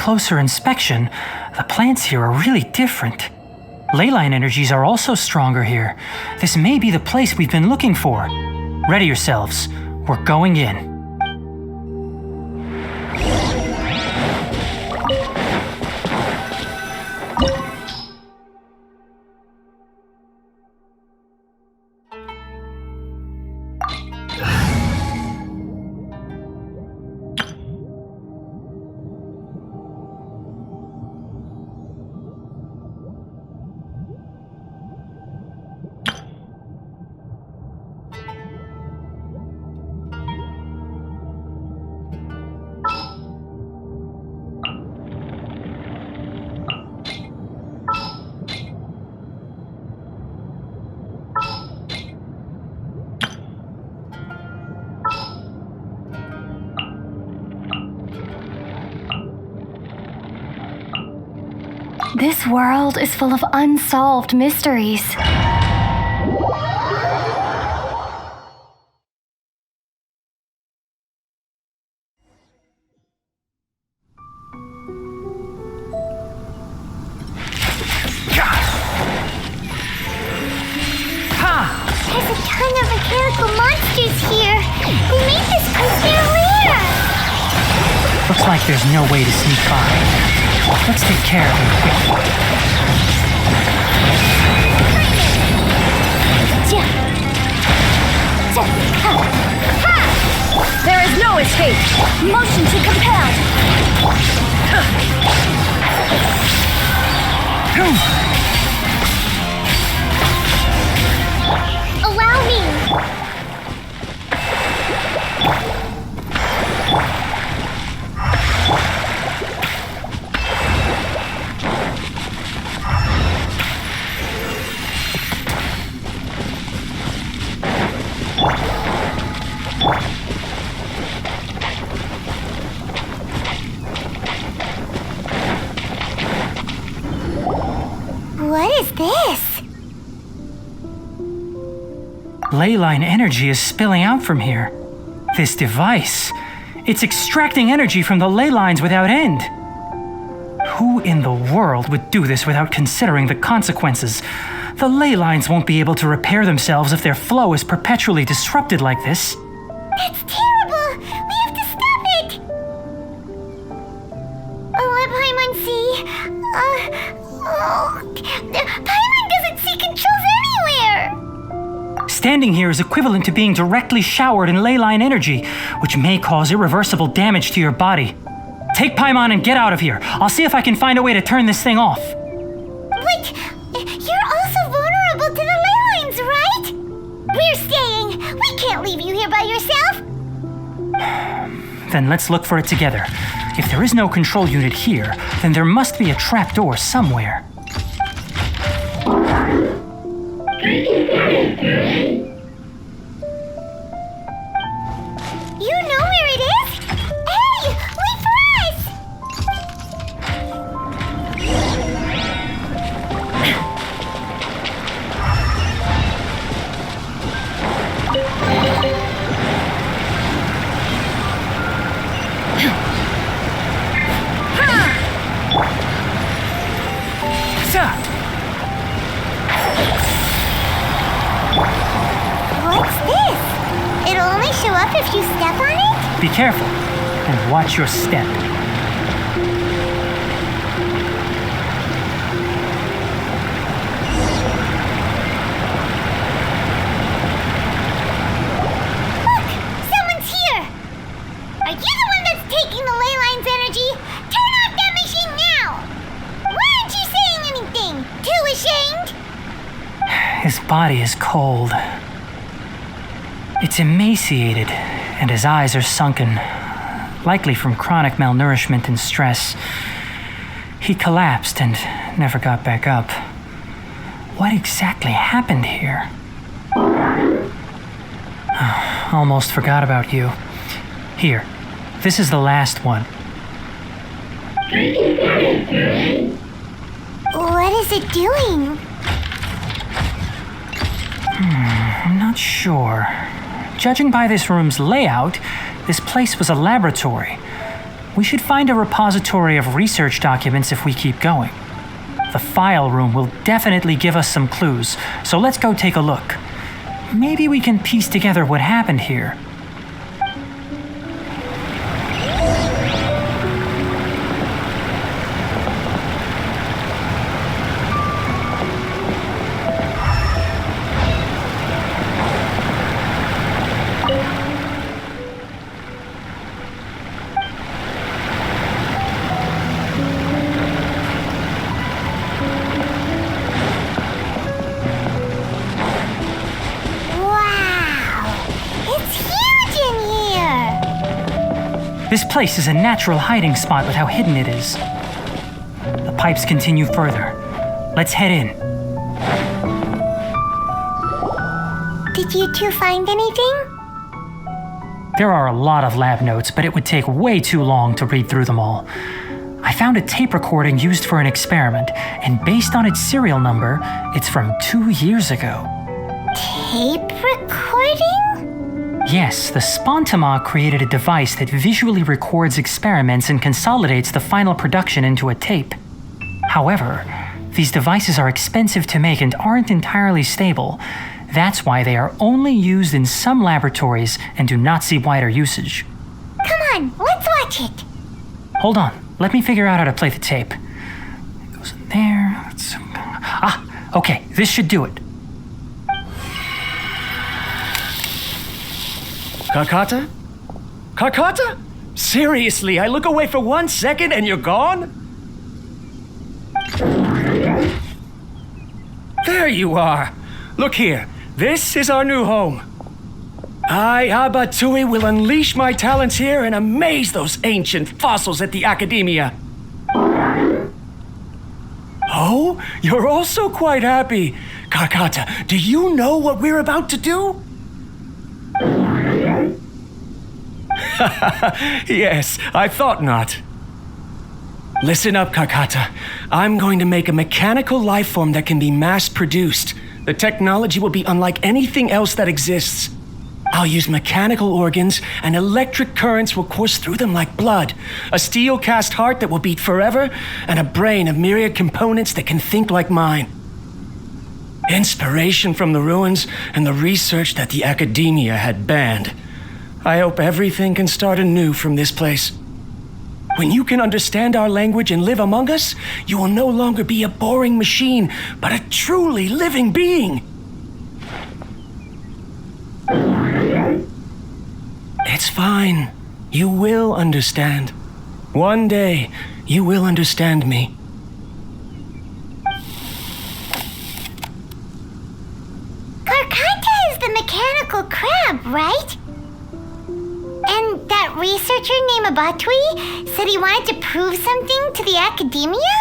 closer inspection, the plants here are really different. Leyline energies are also stronger here. This may be the place we've been looking for. Ready yourselves. We're going in. This world is full of unsolved mysteries. There's a ton of mechanical monsters here. They made this place their lair. Looks like there's no way to sneak by. Let's take care of him quick. There is no escape. Motion to compel. Allow me. What is this? Leyline energy is spilling out from here. This device, it's extracting energy from the ley lines without end. Who in the world would do this without considering the consequences? The ley lines won't be able to repair themselves if their flow is perpetually disrupted like this. That's terrible! We have to stop it! Let Paimon see. Paimon doesn't see controls anywhere! Standing here is equivalent to being directly showered in leyline energy, which may cause irreversible damage to your body. Take Paimon and get out of here. I'll see if I can find a way to turn this thing off. But you're also vulnerable to the ley lines, right? We're staying. We can't leave you here by yourself. Then let's look for it together. If there is no control unit here, then there must be a trapdoor somewhere. You know where it is? Hey, wait for us! What's this? It'll only show up if you step on it? Be careful and watch your step. Look! Someone's here! Are you the one that's taking the ley line's energy? Turn off that machine now! Why aren't you saying anything? Too ashamed? His body is cold. It's emaciated, and his eyes are sunken, likely from chronic malnourishment and stress. He collapsed and never got back up. What exactly happened here? Almost forgot about you. Here, this is the last one. What is it doing? I'm not sure. Judging by this room's layout, this place was a laboratory. We should find a repository of research documents if we keep going. The file room will definitely give us some clues, so let's go take a look. Maybe we can piece together what happened here. This place is a natural hiding spot with how hidden it is. The pipes continue further. Let's head in. Did you two find anything? There are a lot of lab notes, but it would take way too long to read through them all. I found a tape recording used for an experiment, and based on its serial number, it's from 2 years ago. Tape recording? Yes, the Spantama created a device that visually records experiments and consolidates the final production into a tape. However, these devices are expensive to make and aren't entirely stable. That's why they are only used in some laboratories and do not see wider usage. Come on, let's watch it. Hold on, let me figure out how to play the tape. It goes in there. Okay, this should do it. Kakata? Kakata? Seriously, I look away for 1 second and you're gone? There you are. Look here, this is our new home. I, Abatui, will unleash my talents here and amaze those ancient fossils at the Academia. Oh, you're also quite happy. Kakata, do you know what we're about to do? Yes, I thought not. Listen up, Kakata. I'm going to make a mechanical life form that can be mass-produced. The technology will be unlike anything else that exists. I'll use mechanical organs, and electric currents will course through them like blood. A steel-cast heart that will beat forever, and a brain of myriad components that can think like mine. Inspiration from the ruins and the research that the Academia had banned. I hope everything can start anew from this place. When you can understand our language and live among us, you will no longer be a boring machine, but a truly living being. It's fine. You will understand. One day, you will understand me. Karkata is the mechanical crab, right? And that researcher named Abatui said he wanted to prove something to the Academia?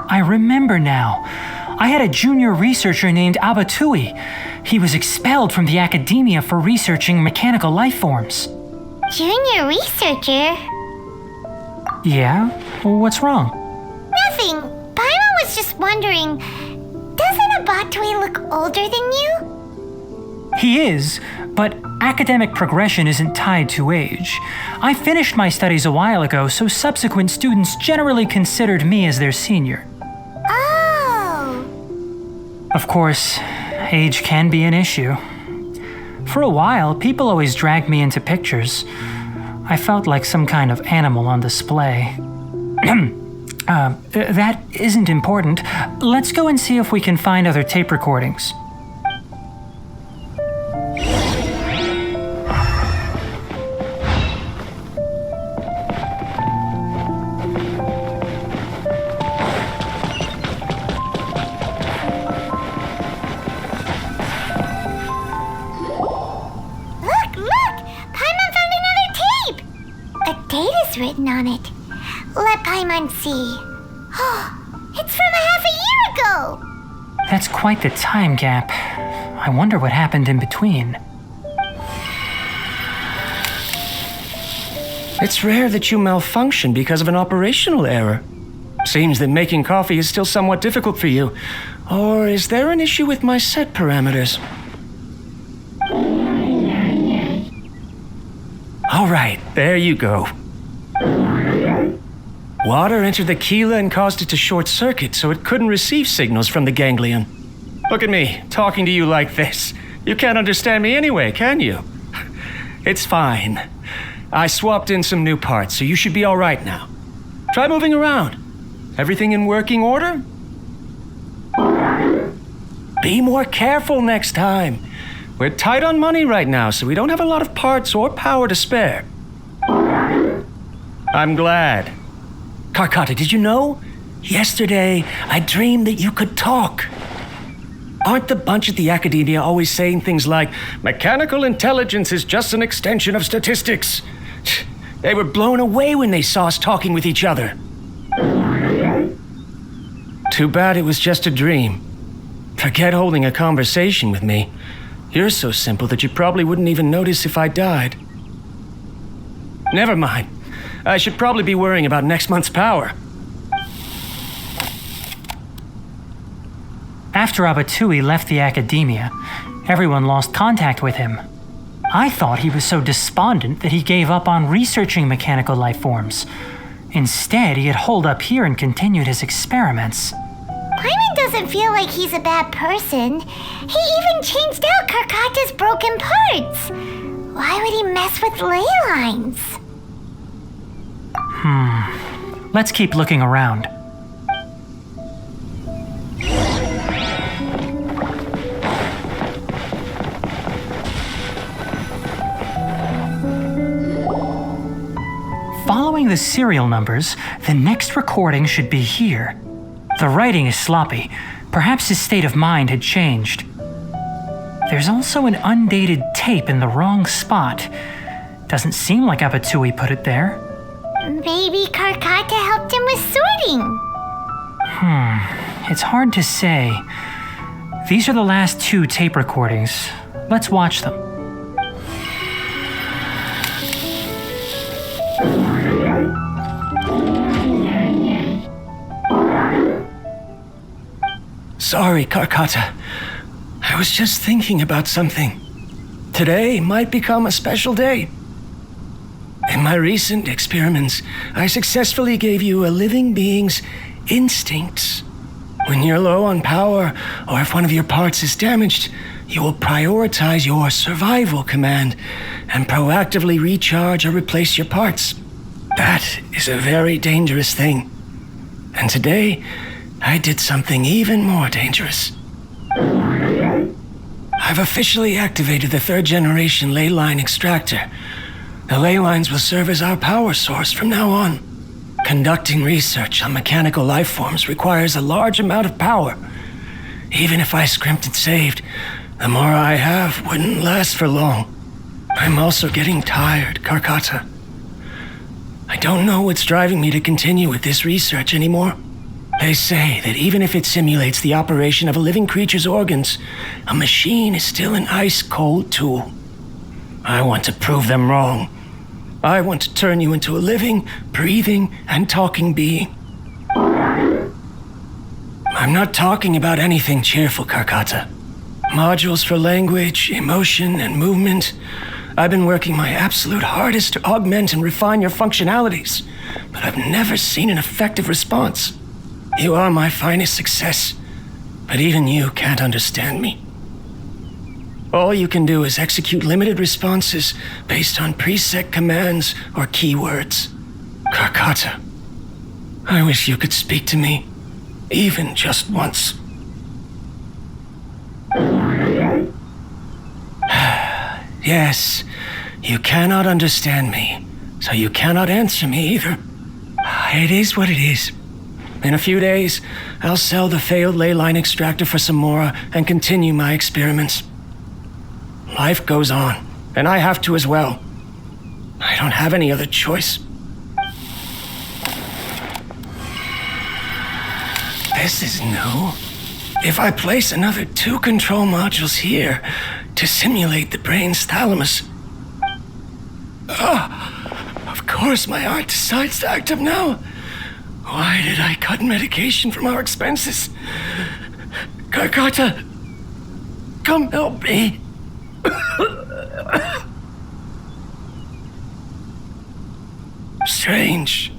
I remember now. I had a junior researcher named Abatui. He was expelled from the Academia for researching mechanical life forms. Junior researcher? Yeah? What's wrong? Nothing. Paimon was just wondering, doesn't Abatui look older than you? He is, but academic progression isn't tied to age. I finished my studies a while ago, so subsequent students generally considered me as their senior. Oh. Of course, age can be an issue. For a while, people always dragged me into pictures. I felt like some kind of animal on display. That isn't important. Let's go and see if we can find other tape recordings. Written on it. Let Paimon see. Oh, it's from a half a year ago! That's quite the time gap. I wonder what happened in between. It's rare that you malfunction because of an operational error. Seems that making coffee is still somewhat difficult for you. Or is there an issue with my set parameters? All right, there you go. Water entered the chela and caused it to short circuit, so it couldn't receive signals from the ganglion. Look at me, talking to you like this. You can't understand me anyway, can you? It's fine. I swapped in some new parts, so you should be all right now. Try moving around. Everything in working order? Be more careful next time. We're tight on money right now, so we don't have a lot of parts or power to spare. I'm glad. Karkata, did you know? Yesterday, I dreamed that you could talk. Aren't the bunch at the academia always saying things like, mechanical intelligence is just an extension of statistics? They were blown away when they saw us talking with each other. Too bad it was just a dream. Forget holding a conversation with me. You're so simple that you probably wouldn't even notice if I died. Never mind. I should probably be worrying about next month's power. After Abatui left the academia, everyone lost contact with him. I thought he was so despondent that he gave up on researching mechanical life forms. Instead, he had holed up here and continued his experiments. Paimon doesn't feel like he's a bad person. He even changed out Karkata's broken parts. Why would he mess with ley lines? Let's keep looking around. Following the serial numbers, the next recording should be here. The writing is sloppy. Perhaps his state of mind had changed. There's also an undated tape in the wrong spot. Doesn't seem like Abatui put it there. Maybe Karkata helped him with sorting. It's hard to say. These are the last 2 tape recordings. Let's watch them. Sorry, Karkata. I was just thinking about something. Today might become a special day. In my recent experiments, I successfully gave you a living being's instincts. When you're low on power, or if one of your parts is damaged, you will prioritize your survival command and proactively recharge or replace your parts. That is a very dangerous thing. And today, I did something even more dangerous. I've officially activated the 3rd generation ley line extractor. The ley lines will serve as our power source from now on. Conducting research on mechanical life forms requires a large amount of power. Even if I scrimped and saved, the more I have wouldn't last for long. I'm also getting tired, Karkata. I don't know what's driving me to continue with this research anymore. They say that even if it simulates the operation of a living creature's organs, a machine is still an ice-cold tool. I want to prove them wrong. I want to turn you into a living, breathing, and talking being. I'm not talking about anything cheerful, Karkata. Modules for language, emotion, and movement. I've been working my absolute hardest to augment and refine your functionalities, but I've never seen an effective response. You are my finest success, but even you can't understand me. All you can do is execute limited responses based on preset commands or keywords. Karkata, I wish you could speak to me, even just once. Yes, you cannot understand me, so you cannot answer me either. It is what it is. In a few days, I'll sell the failed ley line extractor for some more and continue my experiments. Life goes on, and I have to as well. I don't have any other choice. This is new. If I place another 2 control modules here to simulate the brain's thalamus... Of course my heart decides to act up now. Why did I cut medication from our expenses? Karkata, come help me. Strange.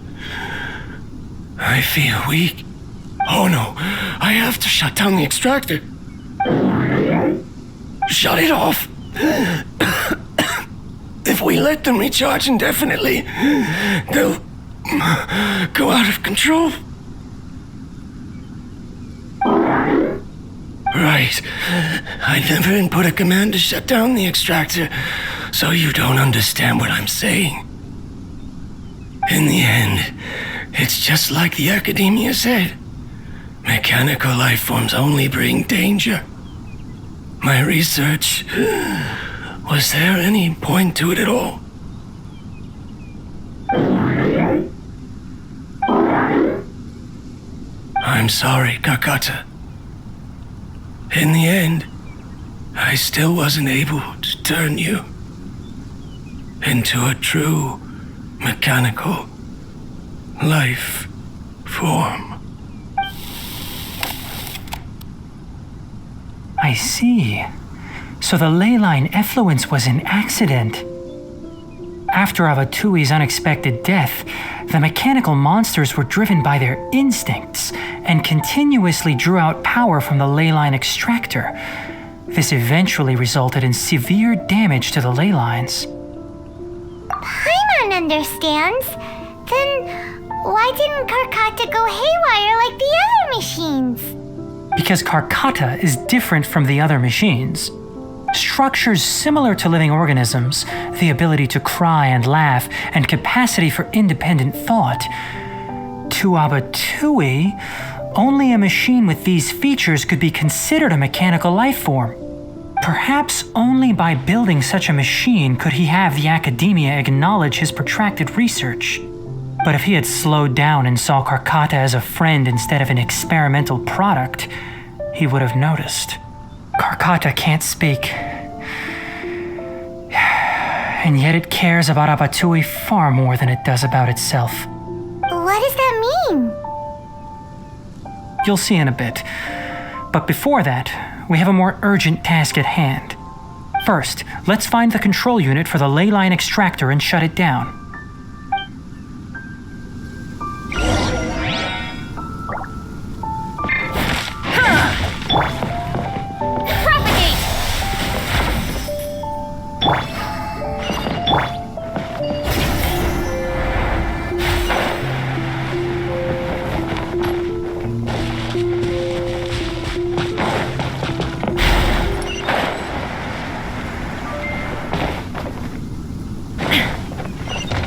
I feel weak. Oh no, I have to shut down the extractor. Shut it off. If we let them recharge indefinitely, they'll go out of control. Right. I never input a command to shut down the extractor, so you don't understand what I'm saying. In the end, it's just like the academia said. Mechanical life forms only bring danger. My research... Was there any point to it at all? I'm sorry, Kakata. In the end, I still wasn't able to turn you into a true mechanical life form. I see. So the ley line effluence was an accident. After Avatui's unexpected death, the mechanical monsters were driven by their instincts and continuously drew out power from the ley line extractor. This eventually resulted in severe damage to the ley lines. Paimon understands. Then why didn't Karkata go haywire like the other machines? Because Karkata is different from the other machines. Structures similar to living organisms, the ability to cry and laugh, and capacity for independent thought. To Abatui, only a machine with these features could be considered a mechanical life form. Perhaps only by building such a machine could he have the academia acknowledge his protracted research. But if he had slowed down and saw Karkata as a friend instead of an experimental product, he would have noticed. Karkata can't speak. And yet it cares about Abatui far more than it does about itself. What does that mean? You'll see in a bit. But before that, we have a more urgent task at hand. First, let's find the control unit for the ley line extractor and shut it down.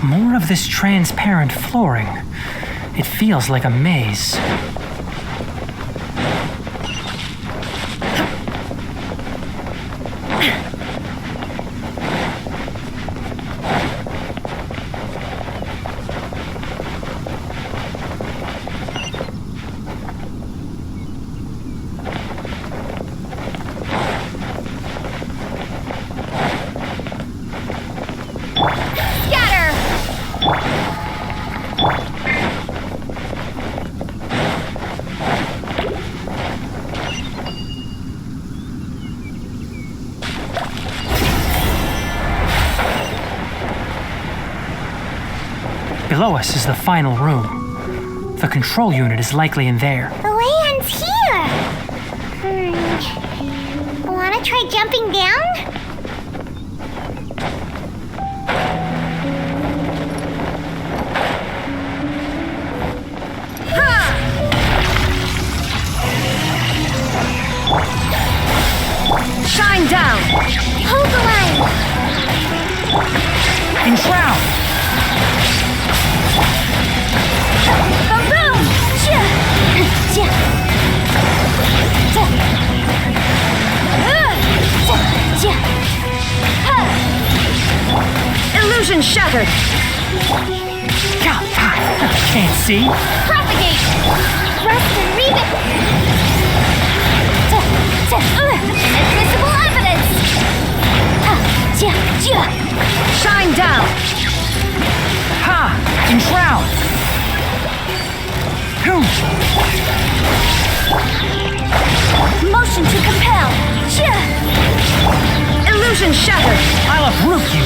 More of this transparent flooring. It feels like a maze. Below us is the final room. The control unit is likely in there. The way ends here. Wanna try jumping down? Shine down! Hold the line! Enshroud! Boom! Illusion shattered! Can't see. Propagate! Rust and read Invisible evidence! Shine down! Ha! Enshroud! Motion to compel! Illusion shattered! I'll uproot you!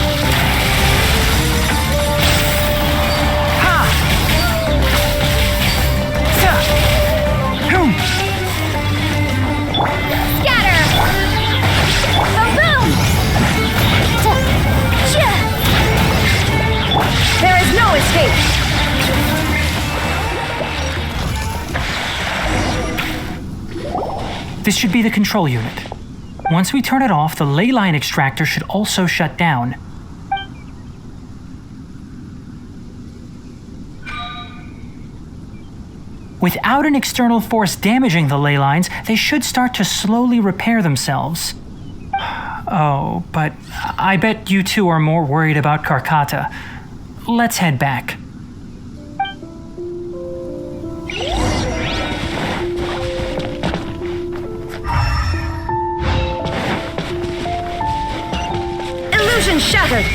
Ha! This should be the control unit. Once we turn it off, the ley line extractor should also shut down. Without an external force damaging the ley lines, they should start to slowly repair themselves. Oh, but I bet you two are more worried about Karkata. Let's head back. Illusion shattered!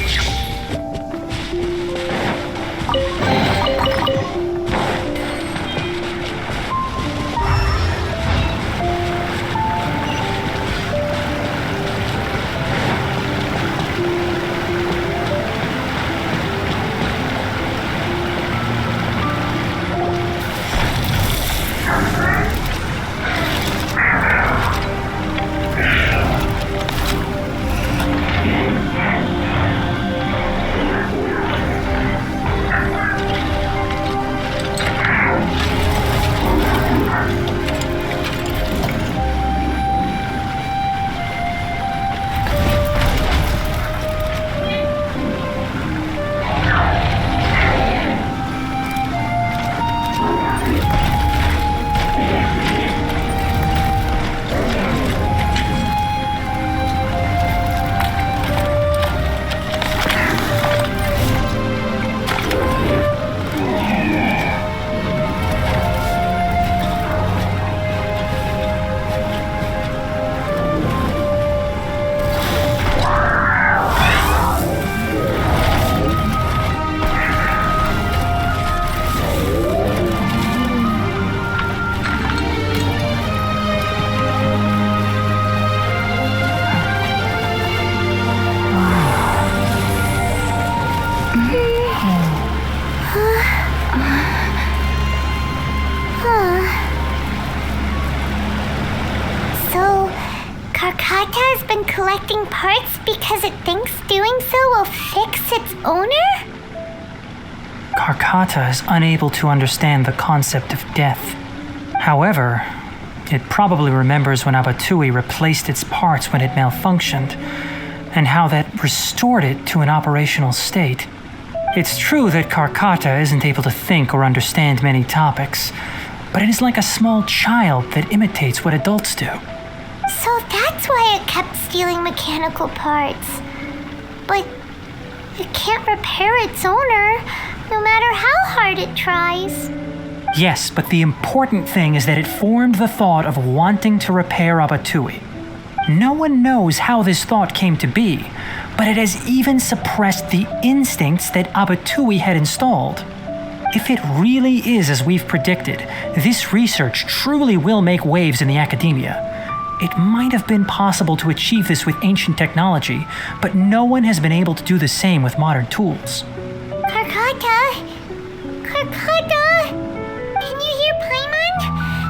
Karkata has been collecting parts because it thinks doing so will fix its owner? Karkata is unable to understand the concept of death. However, it probably remembers when Abatui replaced its parts when it malfunctioned, and how that restored it to an operational state. It's true that Karkata isn't able to think or understand many topics, but it is like a small child that imitates what adults do. So that's why it kept stealing mechanical parts. But it can't repair its owner, no matter how hard it tries. Yes, but the important thing is that it formed the thought of wanting to repair Abatui. No one knows how this thought came to be, but it has even suppressed the instincts that Abatui had installed. If it really is as we've predicted, this research truly will make waves in the academia. It might have been possible to achieve this with ancient technology, but no one has been able to do the same with modern tools. Karkata? Karkata? Can you hear Paimon?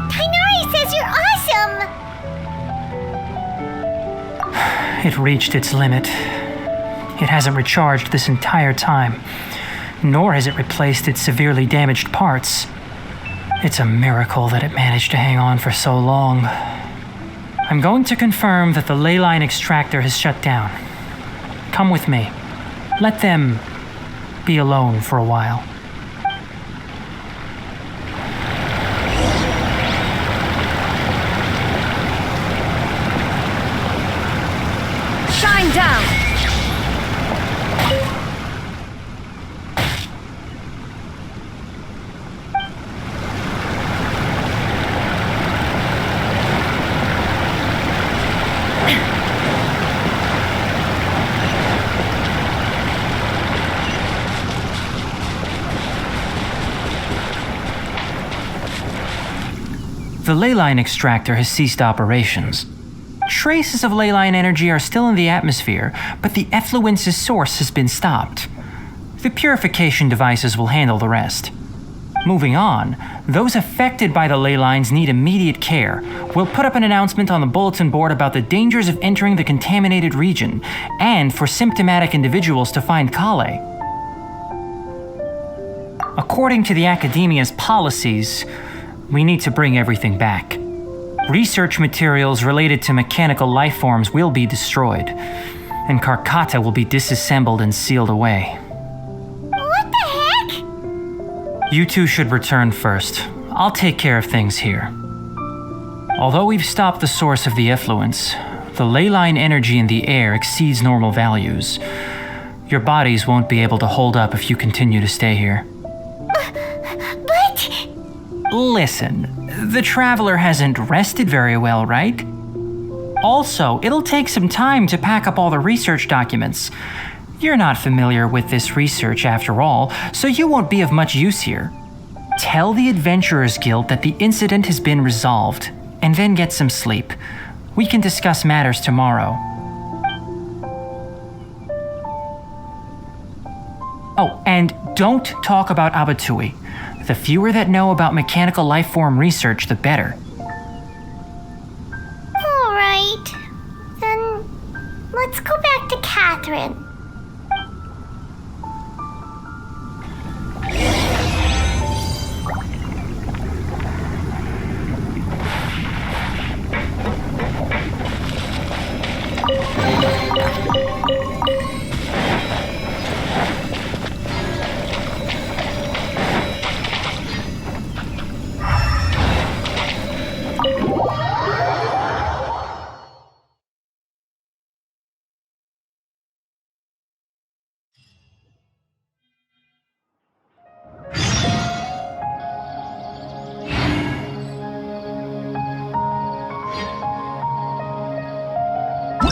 Tignari says you're awesome! It reached its limit. It hasn't recharged this entire time, nor has it replaced its severely damaged parts. It's a miracle that it managed to hang on for so long. I'm going to confirm that the ley line extractor has shut down. Come with me. Let them be alone for a while. Shine down! The ley line extractor has ceased operations. Traces of ley line energy are still in the atmosphere, but the effluence's source has been stopped. The purification devices will handle the rest. Moving on, those affected by the ley lines need immediate care. We'll put up an announcement on the bulletin board about the dangers of entering the contaminated region, and for symptomatic individuals to find Kale. According to the Academia's policies, we need to bring everything back. Research materials related to mechanical life forms will be destroyed, and Karkata will be disassembled and sealed away. What the heck? You two should return first. I'll take care of things here. Although we've stopped the source of the effluence, the ley line energy in the air exceeds normal values. Your bodies won't be able to hold up if you continue to stay here. But... Listen, the traveler hasn't rested very well, right? Also, it'll take some time to pack up all the research documents. You're not familiar with this research after all, so you won't be of much use here. Tell the Adventurers Guild that the incident has been resolved, and then get some sleep. We can discuss matters tomorrow. Oh, and don't talk about Abatui. The fewer that know about mechanical life form research, the better. All right. Then let's go back to Catherine.